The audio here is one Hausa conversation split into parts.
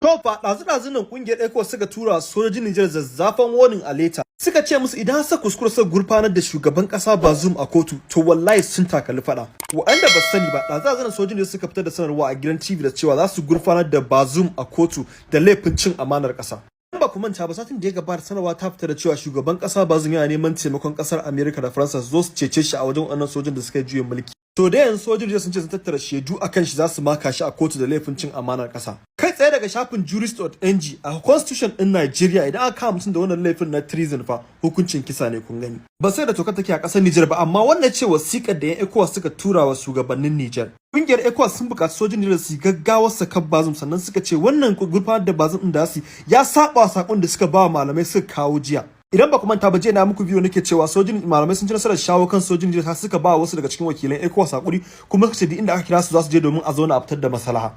To fa ɗazu nan kungiyar Ecowas suka tura sojojin Niger zazzafan warning a leta. Suka ce musu idan suka kuskura suka gurfanar da shugaban kasa bazum a kotu to wallahi sun takali fada. Wanda ba sani ba ɗazu nan sojojin suka fitar da sanarwa a gidan TV da cewa za su gurfanar da bazum a kotu da laifin cin amanar kasa. Ba ku manta ba satin da ya gabata sanarwa ta fita da cewa shugaban kasa bazum yana neman taimakon kasar America da Faransa su zo su cece shi a wajen wannan sojin da suka yi juyin mulki. To da yanzu sojoji sun ce sun tattara shaidu akan shi za su maka shi a kotu da laifin cin amanar kasa. Kai tsaye daga shafin jurist.ng a constitution din Nigeria idan aka kama mutum da wannan laifin na treason fa hukuncin kisa ne kun gani. Ba sai da toka take a kasar Niger ba amma wannan ce wasiƙar da yan Ecowas suka tura wa shugabannin Niger. Kungiyar Ecowas sun buƙaci sojojin Niger su gaggawar sakar bazum sannan suka ce wannan gurfanar da bazum din da su ya saba sakon da suka ba malamai suka kawo jiya. Idan ba ku manta ba jiya na muku biyo nake cewa sojin malamai sun ci nasarar shawo kan sojin da suka ba wasu daga cikin wakilan ECOWAS hakuri kuma suka ce duk inda aka kira su za su je domin a zauna a fitar da maslaha.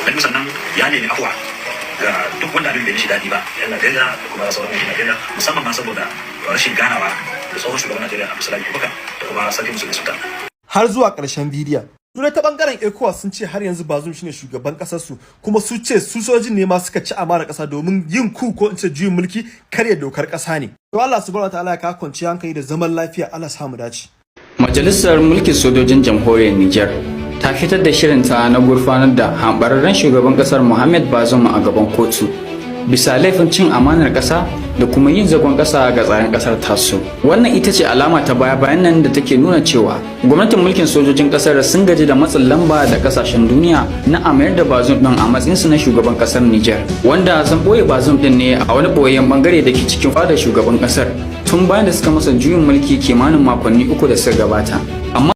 Dan sannan ya nemi afwa ga duk wanda abin bai mishi dadi ba yan Najeriya da kuma sauran yan Najeriya musamman ma saboda rashin ganawa da tsohon shugaban Najeriya Abdulsalam Abubakar da kuma sarkin musulmi Sultan. Har zuwa ƙarshen bidiyon. Turai ta bangaren ECOWAS sun ce har yanzu bazum shine shugaban kasar su kuma su ce su sojin ne ma suka ci amana kasa domin yin ku ko in ce juyin mulki karya dokar kasa ne. To Allah subhanahu wataala ya ka kwanci hankali da zaman lafiya Allah sa mu dace. Majalisar Mulkin Sojojin Jamhuriyar Niger ta fitar da shirinta na gurfanar da hambararren shugaban kasar Mohamed Bazoum a gaban kotu bisa laifin cin amanar kasa da kuma yin zagon kasa ga tsaron kasar tasu. Wannan ita ce alama ta baya-bayan nan da take nuna cewa gwamnatin mulkin sojojin kasar sun gaji da matsin lamba da kasashen duniya na amayar da Bazoum din a matsayin su na shugaban kasar Niger, wanda sun boye Bazoum din ne a wani boyayyen bangare da ke cikin fadar shugaban kasar tun bayan da suka masa juyin mulki kimanin makonni 3 da suka gabata. Amma